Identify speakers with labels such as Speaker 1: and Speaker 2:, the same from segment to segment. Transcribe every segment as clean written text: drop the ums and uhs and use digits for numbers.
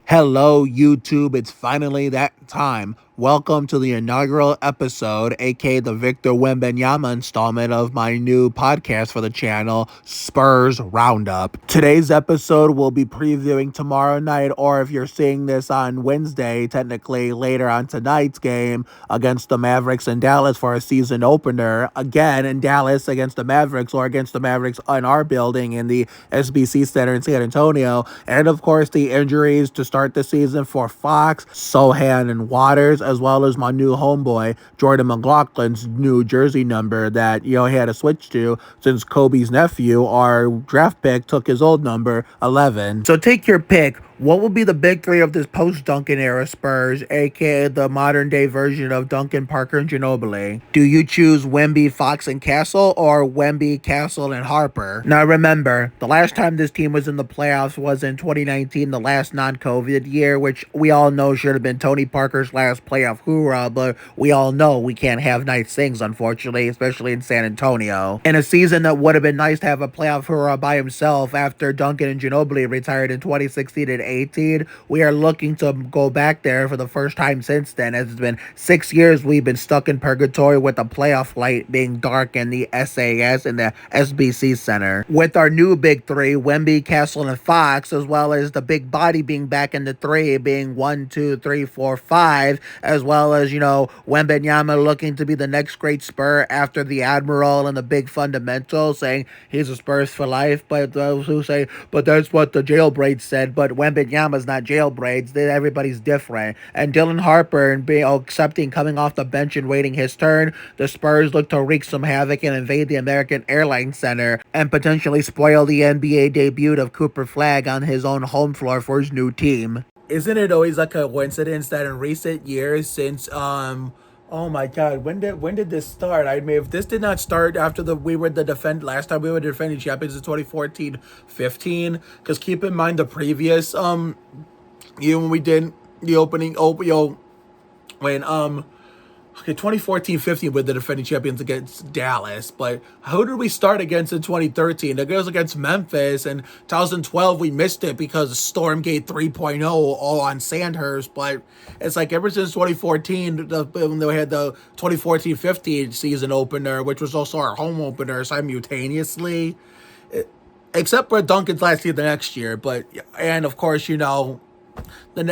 Speaker 1: Hello, YouTube. It's finally that time. Welcome to the inaugural episode, aka the Victor Wembanyama installment of my new podcast for the channel, Spurs Roundup. Today's episode will be previewing tomorrow night, or if you're seeing this on Wednesday, technically later on tonight's game against the Mavericks in Dallas for a season opener. Again, in Dallas against the Mavericks, or against the Mavericks in our building in the SBC Center in San Antonio. And of course, the injuries to start the season for Fox, Sochan, and Waters, as well as my new homeboy, Jordan McLaughlin's new jersey number that, he had to switch to since Kobe's nephew, our draft pick, took his old number, 11. So take your pick. What will be the big three of this post-Duncan era Spurs, aka the modern-day version of Duncan, Parker, and Ginobili? Do you choose Wemby, Fox, and Castle, or Wemby, Castle, and Harper? Now remember, the last time this team was in the playoffs was in 2019, the last non-COVID year, which we all know should have been Tony Parker's last playoff hoorah, but we all know we can't have nice things, unfortunately, especially in San Antonio. In a season that would have been nice to have a playoff hoorah by himself after Duncan and Ginobili retired in 2016 and 18, we are looking to go back there for the first time since then, as it's been 6 years we've been stuck in purgatory with the playoff light being dark in the SAS and the SBC Center. With our new big three, Wemby, Castle, and Fox, as well as the big body being back in the three, being 1, 2, 3, 4, 5, as well as, Wembanyama looking to be the next great Spur after the Admiral and the big fundamental, saying he's a Spurs for life, but those who say, but that's what the jailbreak said, but Wembanyama's not jailbraids. Everybody's different. And Dylan Harper and accepting coming off the bench and waiting his turn, the Spurs look to wreak some havoc and invade the American Airlines Center and potentially spoil the NBA debut of Cooper Flagg on his own home floor for his new team. Isn't it always a coincidence that in recent years since oh my God! When did this start? I mean, if this did not start after last time we were defending champions in 2014-15, because keep in mind the previous when we did the opening when 2014-15 with the defending champions against Dallas, but who did we start against in 2013? It goes against Memphis, and 2012 we missed it because of Stormgate 3.0 all on Sandhurst, but it's like ever since 2014, when we had the 2014-15 season opener, which was also our home opener simultaneously, except for Duncan's last year the next year, and of course, the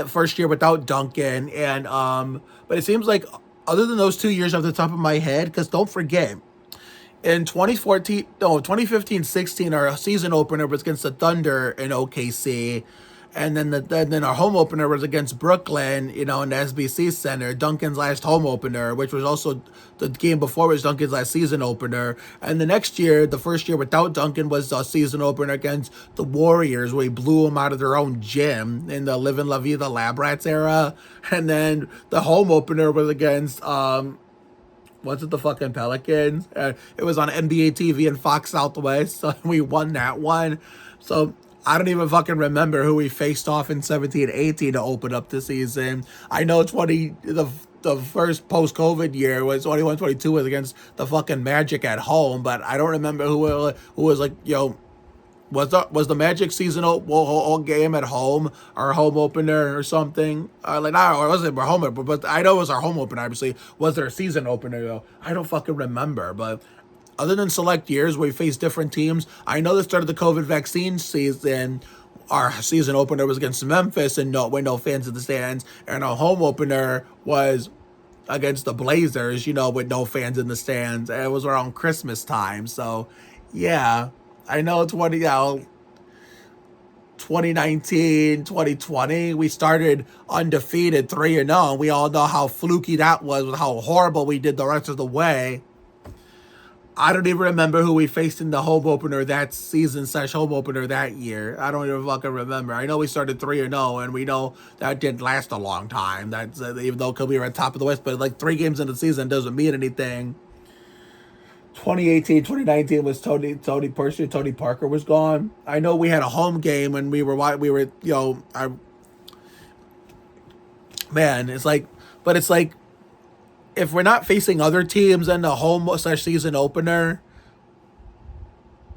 Speaker 1: first year without Duncan, and but it seems like other than those 2 years off the top of my head, because don't forget, in 2015-16, our season opener was against the Thunder in OKC, and then our home opener was against Brooklyn, in the SBC Center, Duncan's last home opener, which was also the game before was Duncan's last season opener. And the next year, the first year without Duncan, was a season opener against the Warriors, where he blew them out of their own gym in the Live in La Vida Lab Rats era. And then the home opener was against was it the fucking Pelicans? It was on NBA TV and Fox Southwest, so we won that one. So I don't even fucking remember who we faced off in 17-18 to open up the season. I know the first post-COVID year was 21-22 was against the fucking Magic at home, but I don't remember who was like, was the Magic season whole game at home, our home opener or something? It wasn't our home opener, but I know it was our home opener, obviously. Was there a season opener, though? I don't fucking remember, but other than select years where we faced different teams, I know the start of the COVID vaccine season, our season opener was against Memphis and with no fans in the stands, and our home opener was against the Blazers, with no fans in the stands, and it was around Christmas time. So, yeah, I know 2019, 2020, we started undefeated 3-0. We all know how fluky that was, with how horrible we did the rest of the way. I don't even remember who we faced in the home opener that season / home opener that year. I don't even fucking remember. I know we started 3-0, and we know that didn't last a long time. That's even though we were at top of the West, but like 3 games in the season doesn't mean anything. 2018, 2019 was Tony Parker was gone. I know we had a home game when we were man, it's like if we're not facing other teams in the home / season opener,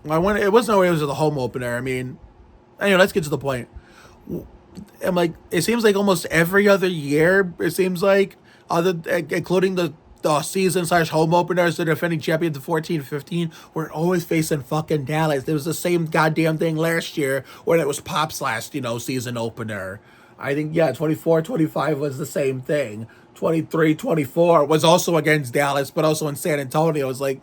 Speaker 1: it wasn't always the home opener. I mean, anyway, let's get to the point. I'm like, it seems like almost every other year, it seems like, including the season slash home openers, the defending champions of 14-15, we're always facing fucking Dallas. There was the same goddamn thing last year when it was Pop's last, season opener. I think, yeah, 24-25 was the same thing. 23-24 was also against Dallas, but also in San Antonio. It was like,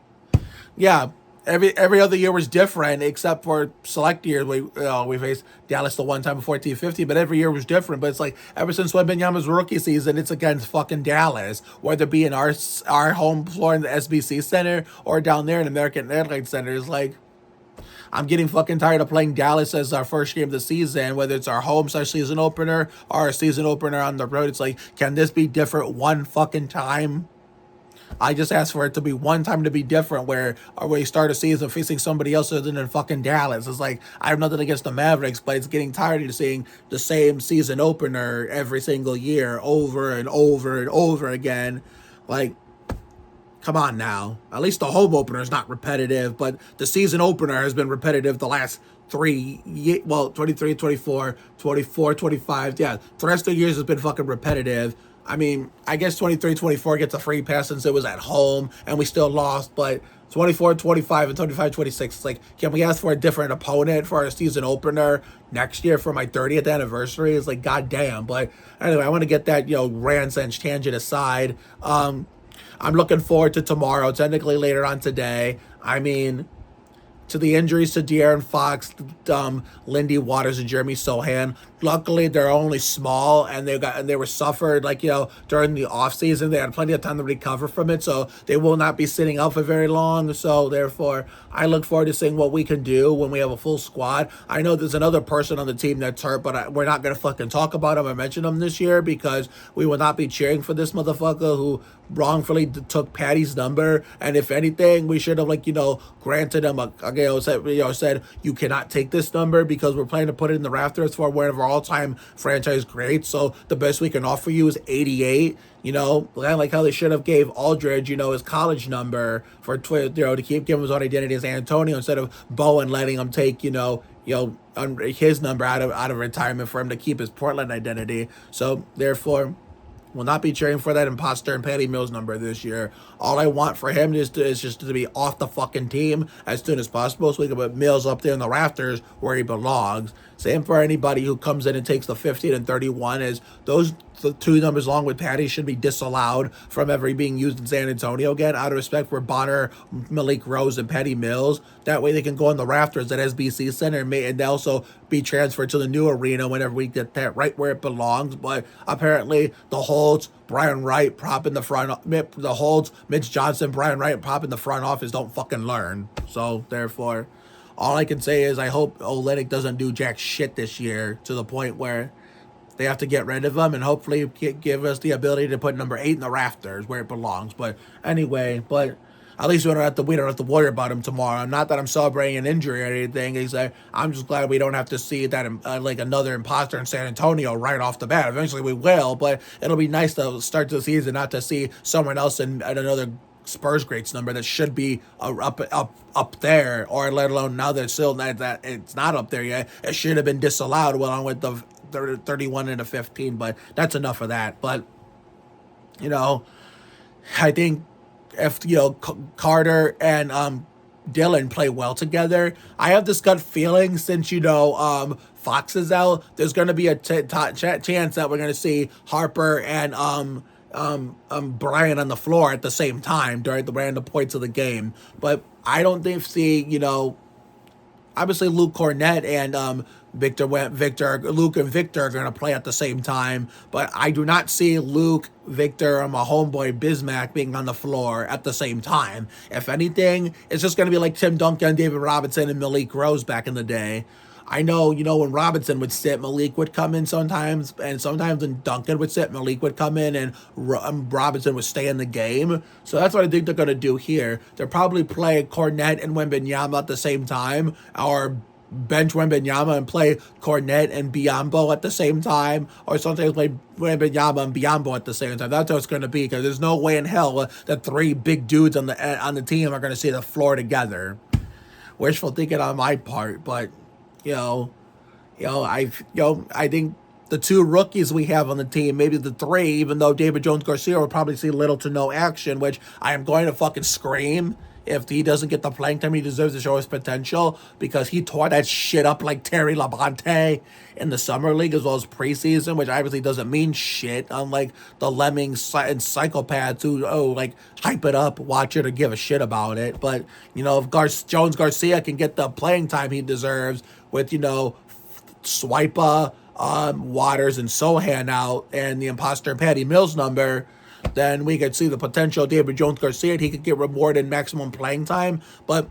Speaker 1: yeah, every other year was different except for select years. We faced Dallas the one time in 14-15, but every year was different. But it's like ever since Wembanyama's rookie season, it's against fucking Dallas, whether it be in our home floor in the SBC Center or down there in American Airlines Center. It's like, I'm getting fucking tired of playing Dallas as our first game of the season, whether it's our home slash season opener or our season opener on the road. It's like, can this be different one fucking time? I just asked for it to be one time to be different where we start a season facing somebody else other than fucking Dallas. It's like, I have nothing against the Mavericks, but it's getting tired of seeing the same season opener every single year over and over and over again. Like, come on now. At least the home opener is not repetitive, but the season opener has been repetitive the last 23, 24, 24, 25. Yeah, the rest of the years has been fucking repetitive. I mean, I guess 23-24 gets a free pass since it was at home and we still lost, but 24-25 and 25-26, it's like, can we ask for a different opponent for our season opener next year for my 30th anniversary? It's like, goddamn. But anyway, I want to get that, rant and tangent aside. I'm looking forward to tomorrow, technically later on today. I mean, to the injuries to De'Aaron Fox, Lindy Waters, and Jeremy Sochan. Luckily, they're only small, and they were suffered during the offseason. They had plenty of time to recover from it, so they will not be sitting out for very long. So therefore, I look forward to seeing what we can do when we have a full squad. I know there's another person on the team that's hurt, but we're not gonna fucking talk about him or mention him this year because we will not be cheering for this motherfucker who wrongfully took Patty's number. And if anything, we should have granted him said you cannot take this number because we're planning to put it in the rafters for one of our all-time franchise greats. So the best we can offer you is 88. Kind of like how they should have gave Aldridge, his college number to keep giving his own identity as Antonio instead of Bowen letting him take, his number out of retirement for him to keep his Portland identity. So therefore, will not be cheering for that imposter and Patty Mills number this year. All I want for him is just to be off the fucking team as soon as possible so we can put Mills up there in the rafters where he belongs. Same for anybody who comes in and takes the 15 and 31 as those the two numbers along with Patty should be disallowed from ever being used in San Antonio again out of respect for Bonner, Malik Rose, and Patty Mills. That way they can go in the rafters at SBC Center and also be transferred to the new arena whenever we get that right where it belongs. But apparently the Holds, Brian Wright prop in the front, the Holds, Mitch Johnson, Brian Wright prop in the front office don't fucking learn. So therefore, all I can say is I hope Olynyk doesn't do jack shit this year to the point where they have to get rid of him and hopefully give us the ability to put number 8 in the rafters where it belongs. But anyway, at least we don't have to worry about him tomorrow. Not that I'm celebrating an injury or anything. I'm just glad we don't have to see that another imposter in San Antonio right off the bat. Eventually we will, but it'll be nice to start the season not to see someone else in another Spurs greats number that should be up there, or let alone now that it's not up there yet. It should have been disallowed along with the 31 and a 15, but that's enough of that. But I think if Carter and Dylan play well together, I have this gut feeling since Fox is out, there's going to be a chance that we're going to see Harper and Brian on the floor at the same time during the random points of the game. But I don't think obviously Luke Cornett and Luke and Victor are going to play at the same time, but I do not see Luke, Victor, and my homeboy Bismack being on the floor at the same time. If anything, it's just going to be like Tim Duncan, David Robinson, and Malik Rose back in the day. I know, when Robinson would sit, Malik would come in sometimes, and sometimes when Duncan would sit, Malik would come in, and Robinson would stay in the game. So that's what I think they're going to do here. They'll probably play Cornett and Wembanyama at the same time, or bench Wembanyama and play Cornett and Biyombo at the same time, or sometimes play Wembanyama and Biyombo at the same time. That's how it's going to be, because there's no way in hell that three big dudes on the team are going to see the floor together. Wishful thinking on my part, but I think the two rookies we have on the team, maybe the three, even though David Jones Garcia will probably see little to no action, which I am going to fucking scream if he doesn't get the playing time he deserves to show his potential, because he tore that shit up like Terry Labonte in the summer league as well as preseason, which obviously doesn't mean shit, unlike the lemmings and psychopaths who like hype it up, watch it, or give a shit about it. But if Jones Garcia can get the playing time he deserves with Swipa, Waters, and Sochan out, and the imposter Patty Mills number, then we could see the potential of David Jones Garcia. He could get rewarded maximum playing time, but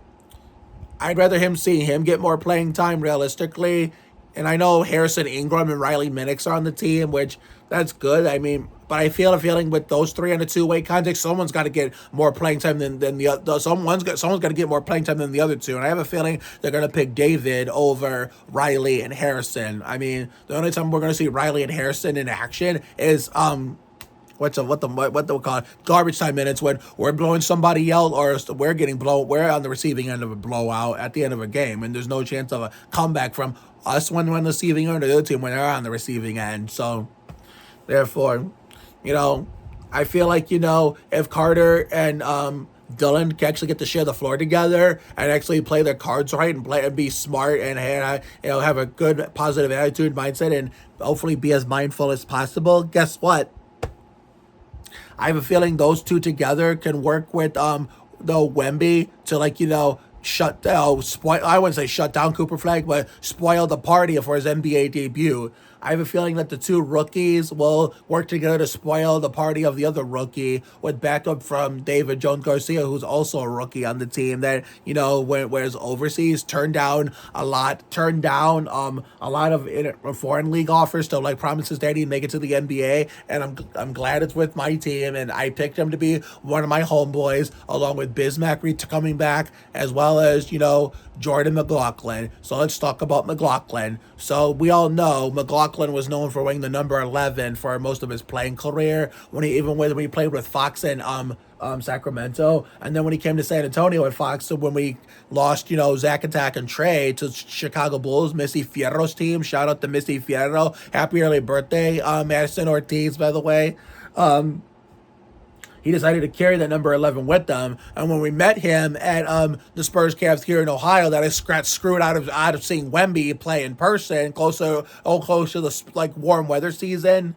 Speaker 1: I'd rather see him get more playing time realistically. And I know Harrison Ingram and Riley Minix are on the team, which that's good. I mean, but I feel a feeling with those three on a two-way context, someone's got to get more playing time than the other. Someone's got to get more playing time than the other two. And I have a feeling they're going to pick David over Riley and Harrison. I mean, the only time we're going to see Riley and Harrison in action is what they call it, garbage time minutes, when we're blowing somebody out or we're on the receiving end of a blowout at the end of a game, and there's no chance of a comeback from us when we're on the receiving end, or the other team when they're on the receiving end. So therefore, I feel like if Carter and Dylan can actually get to share the floor together and actually play their cards right and be smart and have a good positive attitude, mindset, and hopefully be as mindful as possible, guess what? I have a feeling those two together can work with the Wemby to shut down, I wouldn't say shut down Cooper Flagg, but spoil the party for his NBA debut. I have a feeling that the two rookies will work together to spoil the party of the other rookie, with backup from David Jones Garcia, who's also a rookie on the team that, whereas overseas turned down a lot of foreign league offers to promise his daddy to make it to the NBA. And I'm glad it's with my team, and I picked him to be one of my homeboys, along with Bismack coming back, as well as, Jordan McLaughlin. So let's talk about McLaughlin. So we all know McLaughlin was known for wearing the number 11 for most of his playing career, when he played with Fox and Sacramento, and then when he came to San Antonio with Fox, so when we lost Zach Attack and Trey to Chicago Bulls, Missy Fierro's team, shout out to Missy Fierro, happy early birthday, Madison Ortiz, by the way. He decided to carry that number 11 with them. And when we met him at the Spurs Cavs here in Ohio, that I got screwed out of seeing Wemby play in person, close to the warm weather season.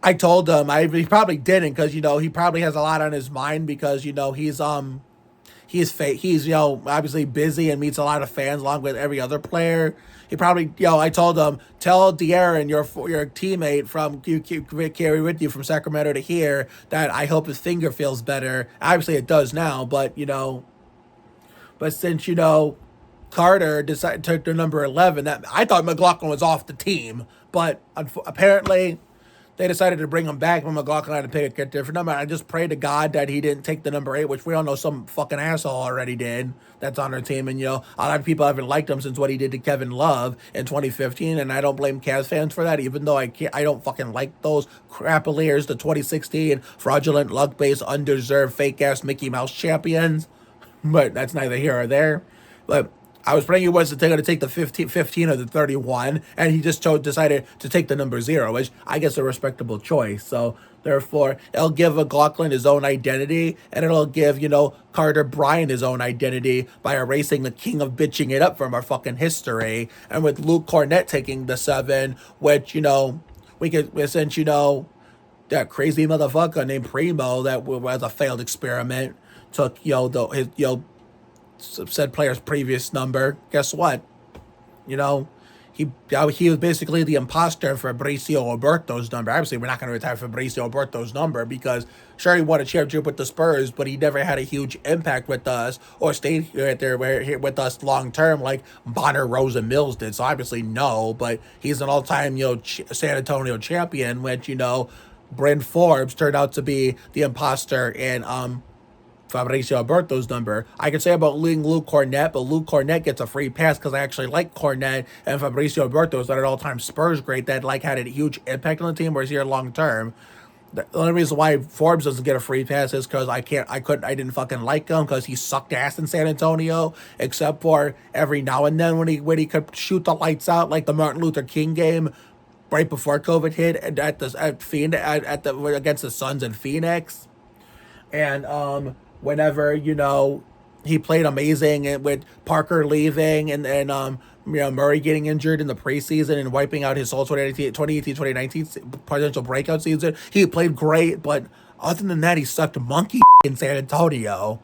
Speaker 1: I told him, he probably didn't, because he probably has a lot on his mind, because he's obviously busy and meets a lot of fans along with every other player. He probably, I told him, tell De'Aaron, your teammate from you carry with you from Sacramento to here, that I hope his finger feels better. Obviously it does now, but since Carter decided to take the number 11, that I thought McLaughlin was off the team, but apparently they decided to bring him back when McLaughlin had to pick a different number. I just pray to God that he didn't take the number 8, which we all know some fucking asshole already did. That's on our team. And, a lot of people haven't liked him since what he did to Kevin Love in 2015. And I don't blame Cavs fans for that, even though I don't fucking like those Cavaliers, the 2016 fraudulent, luck-based, undeserved, fake-ass Mickey Mouse champions. But that's neither here or there. But I was praying he wasn't going to take the 15 or the 31, and he just decided to take the number 0, which I guess is a respectable choice. So therefore, it'll give McLaughlin his own identity, and it'll give, Carter Bryant his own identity by erasing the king of bitching it up from our fucking history. And with Luke Cornett taking the 7, which, we could, since, that crazy motherfucker named Primo that was a failed experiment, took, said player's previous number. Guess what? He was basically the imposter for Fabricio Oberto's number. Obviously, we're not going to retire Fabricio Oberto's number, because sure, he won a championship with the Spurs, but he never had a huge impact with us or stayed here with us long term like Bonner, Rose, and Mills did. So obviously no, but he's an all-time San Antonio champion, which Bryn Forbes turned out to be the imposter in Fabricio Oberto's number. I could say about Luke Cornett, but Luke Cornett gets a free pass because I actually like Cornett, and Fabricio Oberto is an all-time Spurs great that had a huge impact on the team, whereas here long term. The only reason why Forbes doesn't get a free pass is because I didn't fucking like him, because he sucked ass in San Antonio, except for every now and then when he could shoot the lights out, like the Martin Luther King game right before COVID hit against the Suns in Phoenix. And whenever he played amazing, and with Parker leaving and Murray getting injured in the preseason and wiping out his whole 2019 potential breakout season, he played great. But other than that, he sucked monkey in San Antonio.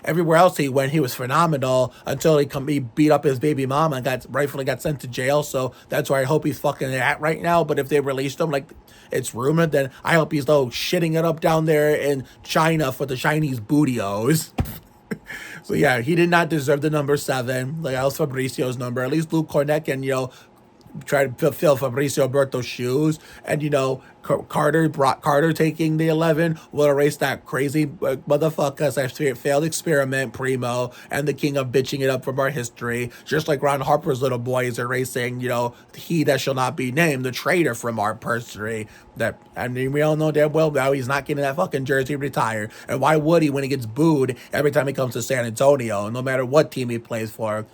Speaker 1: Everywhere else he went, he was phenomenal until he beat up his baby mama and rightfully got sent to jail. So that's where I hope he's fucking at right now. But if they released him like it's rumored, then I hope he's shitting it up down there in China for the Chinese bootios. So yeah, he did not deserve the number 7. Like, that was Fabricio's number. At least Luke Cornett can try to fill Fabricio Berto's shoes. And, Carter taking the 11 will erase that crazy motherfucker / failed experiment, Primo, and the king of bitching it up from our history. Just like Ron Harper's little boy is erasing, he that shall not be named, the traitor from our history. We all know damn well now he's not getting that fucking jersey retired. And why would he when he gets booed every time he comes to San Antonio, no matter what team he plays for?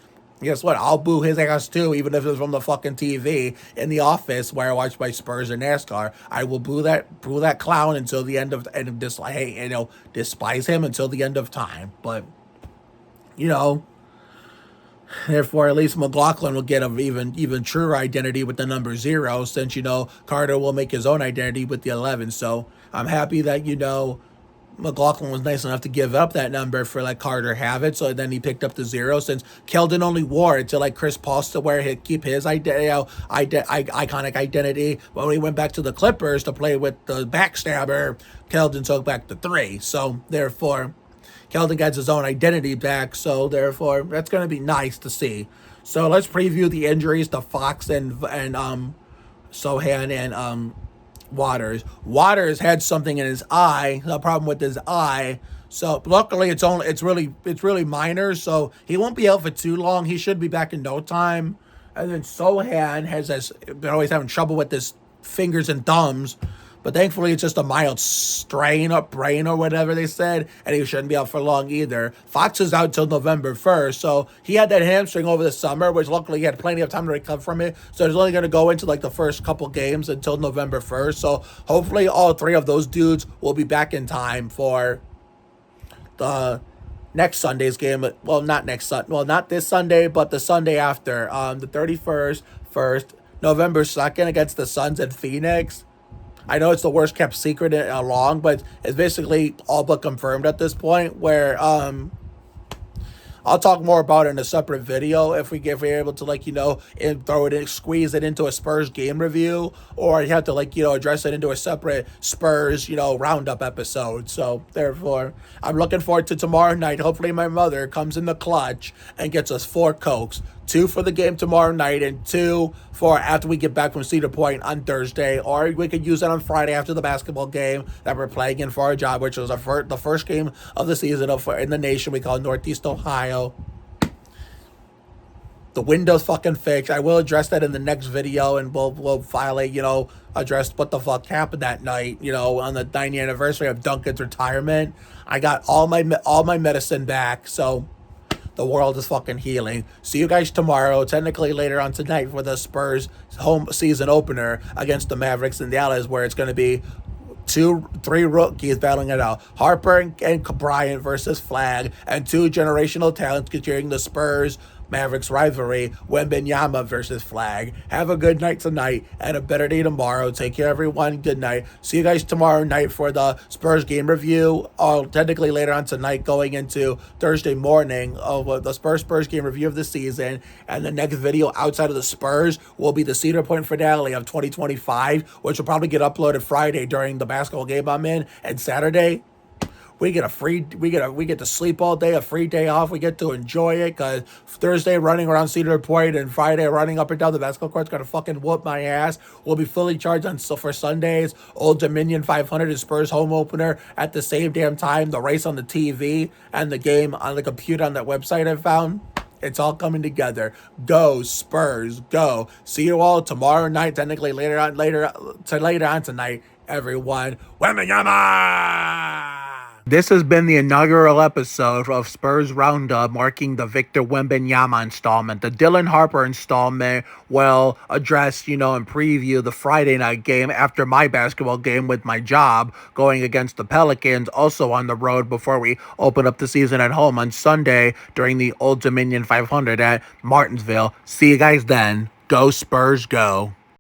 Speaker 1: Guess what? I'll boo his ass too, even if it's from the fucking TV in the office where I watch my Spurs or NASCAR. I will boo that clown until the end of despise him until the end of time. But therefore, at least McLaughlin will get an even truer identity with the number 0, since Carter will make his own identity with the 11. So I'm happy that McLaughlin was nice enough to give up that number for let Carter have it. So then he picked up the 0, since Keldon only wore it to let Chris Paul still wear it, keep his iconic identity. When he went back to the Clippers to play with the backstabber, Keldon took back the 3. So therefore, Keldon gets his own identity back. So therefore, that's going to be nice to see. So let's preview the injuries to Fox and Sochan and Waters had something in his eye, a problem with his eye. So luckily it's really minor, so he won't be out for too long. He should be back in no time. And then Sochan has been always having trouble with his fingers and thumbs. But thankfully, it's just a mild strain or brain or whatever they said, and he shouldn't be out for long either. Fox is out until November 1st, so he had that hamstring over the summer, which luckily he had plenty of time to recover from it. So he's only going to go into the first couple games until November 1st. So hopefully all 3 of those dudes will be back in time for the next Sunday's game. Well, not this Sunday, but the Sunday after, the 31st, November 2nd against the Suns in Phoenix. I know it's the worst kept secret along, but it's basically all but confirmed at this point, where I'll talk more about it in a separate video if we're able to squeeze it into a Spurs game review, or you have to address it into a separate Spurs roundup episode. So therefore, I'm looking forward to tomorrow night. Hopefully my mother comes in the clutch and gets us 4 Cokes. 2 for the game tomorrow night and 2 for after we get back from Cedar Point on Thursday, or we could use it on Friday after the basketball game that we're playing in for our job, which was the first game of the season in the nation we call Northeast Ohio. The window's fucking fixed. I will address that in the next video, and we'll finally, address what the fuck happened that night, on the 90th anniversary of Duncan's retirement. I got all my medicine back, so the world is fucking healing. See you guys tomorrow, technically later on tonight, for the Spurs home season opener against the Mavericks in Dallas, where it's going to be 3 rookies battling it out. Harper and Bryant versus Flag, and 2 generational talents considering the Spurs Mavericks rivalry, Wembanyama versus Flag. Have a good night tonight and a better day tomorrow. Take care, everyone. Good night. See you guys tomorrow night for the Spurs game review. Technically later on tonight, going into Thursday morning of the Spurs game review of the season. And the next video outside of the Spurs will be the Cedar Point finale of 2025, which will probably get uploaded Friday during the basketball game I'm in, and Saturday we get to sleep all day, a free day off. We get to enjoy it, because Thursday running around Cedar Point and Friday running up and down the basketball court's gonna fucking whoop my ass. We'll be fully charged for Sundays. Old Dominion 500 is Spurs home opener at the same damn time. The race on the TV and the game on the computer on that website I found. It's all coming together. Go Spurs, go! See you all tomorrow night. Technically later on tonight, everyone. Wembanyama! This has been the inaugural episode of Spurs Roundup, marking the Victor Wembanyama installment. The Dylan Harper installment will address, and preview the Friday night game after my basketball game with my job going against the Pelicans, also on the road before we open up the season at home on Sunday during the Old Dominion 500 at Martinsville. See you guys then. Go Spurs Go.